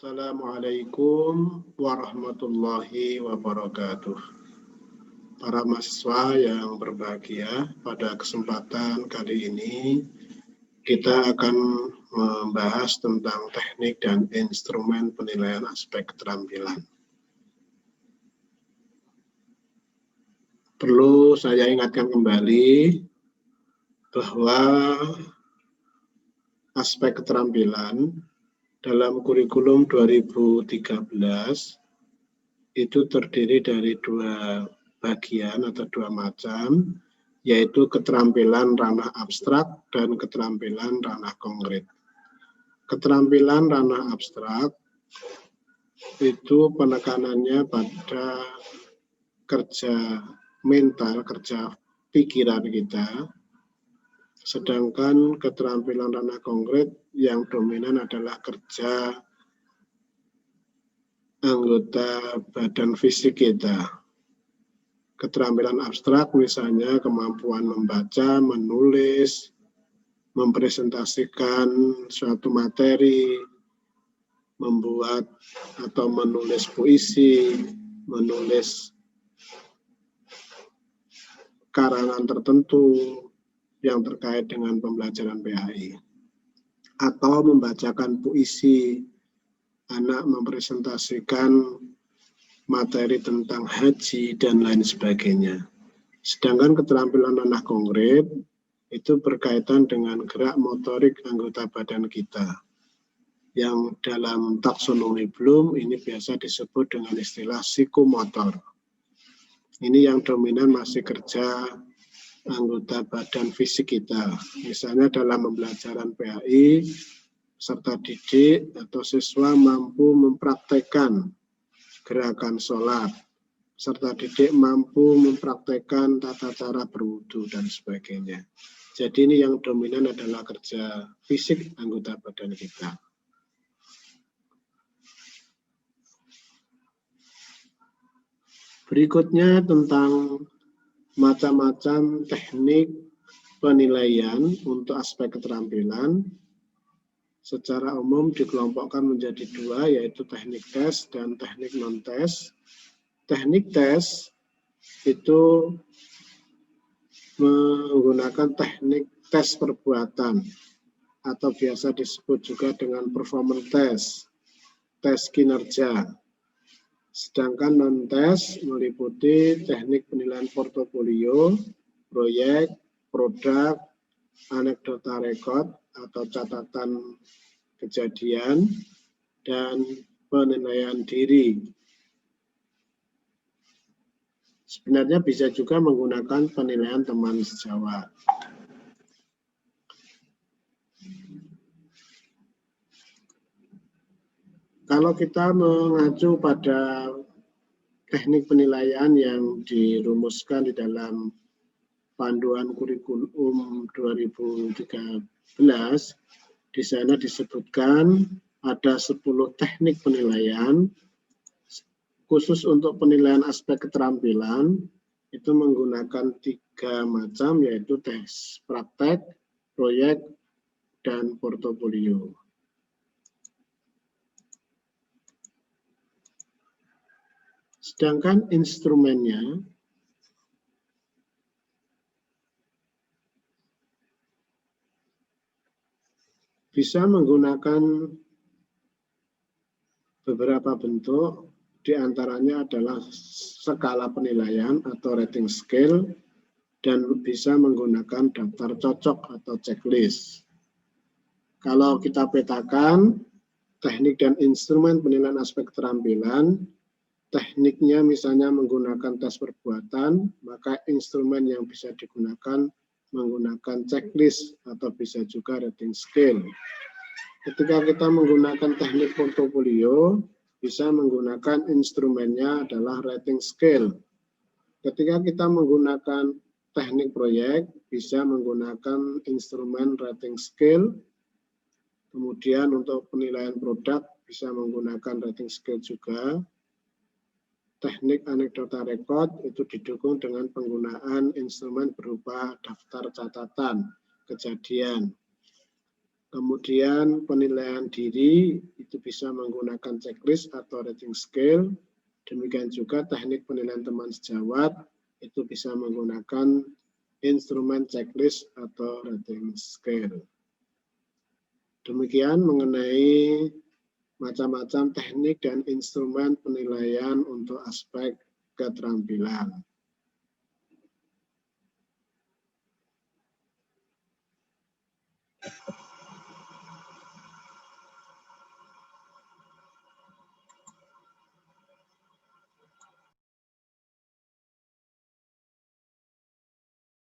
Assalamualaikum warahmatullahi wabarakatuh. Para mahasiswa yang berbahagia, pada kesempatan kali ini kita akan membahas tentang teknik dan instrumen penilaian aspek keterampilan. Perlu saya ingatkan kembali bahwa aspek keterampilan dalam kurikulum 2013 itu terdiri dari dua bagian atau dua macam, yaitu keterampilan ranah abstrak dan keterampilan ranah konkret. Keterampilan ranah abstrak itu penekanannya pada kerja mental, kerja pikiran kita, sedangkan keterampilan ranah konkret yang dominan adalah kerja anggota badan fisik kita. Keterampilan abstrak misalnya kemampuan membaca, menulis, mempresentasikan suatu materi, membuat atau menulis puisi, menulis karangan tertentu yang terkait dengan pembelajaran PAI, atau membacakan puisi, anak mempresentasikan materi tentang haji dan lain sebagainya. Sedangkan keterampilan ranah konkret itu berkaitan dengan gerak motorik anggota badan kita, yang dalam taksonomi Bloom ini biasa disebut dengan istilah psikomotor. Ini yang dominan masih kerja anggota badan fisik kita. Misalnya dalam pembelajaran PAI, peserta didik atau siswa mampu mempraktekkan gerakan sholat, peserta didik mampu mempraktekkan tata cara berwudu dan sebagainya. Jadi ini yang dominan adalah kerja fisik anggota badan kita. Berikutnya tentang macam-macam teknik penilaian untuk aspek keterampilan. Secara umum dikelompokkan menjadi dua, yaitu teknik tes dan teknik non-tes. Teknik tes itu menggunakan teknik tes perbuatan atau biasa disebut juga dengan performance test, tes kinerja. Sedangkan non-tes meliputi teknik penilaian portofolio, proyek, produk, anekdota rekod atau catatan kejadian, dan penilaian diri. Sebenarnya bisa juga menggunakan penilaian teman sejawat. Kalau kita mengacu pada teknik penilaian yang dirumuskan di dalam panduan kurikulum 2013, di sana disebutkan ada 10 teknik penilaian. Khusus untuk penilaian aspek keterampilan, itu menggunakan 3 macam, yaitu tes praktek, proyek, dan portofolio. Sedangkan instrumennya bisa menggunakan beberapa bentuk, diantaranya adalah skala penilaian atau rating scale, dan bisa menggunakan daftar cocok atau checklist. Kalau kita petakan teknik dan instrumen penilaian aspek keterampilan, tekniknya misalnya menggunakan tes perbuatan, maka instrumen yang bisa digunakan menggunakan checklist atau bisa juga rating scale. Ketika kita menggunakan teknik portofolio, bisa menggunakan instrumennya adalah rating scale. Ketika kita menggunakan teknik proyek, bisa menggunakan instrumen rating scale. Kemudian untuk penilaian produk bisa menggunakan rating scale juga. Teknik anekdota rekod itu didukung dengan penggunaan instrumen berupa daftar catatan kejadian. Kemudian penilaian diri itu bisa menggunakan checklist atau rating scale. Demikian juga teknik penilaian teman sejawat itu bisa menggunakan instrumen checklist atau rating scale. Demikian mengenai macam-macam teknik dan instrumen penilaian untuk aspek keterampilan.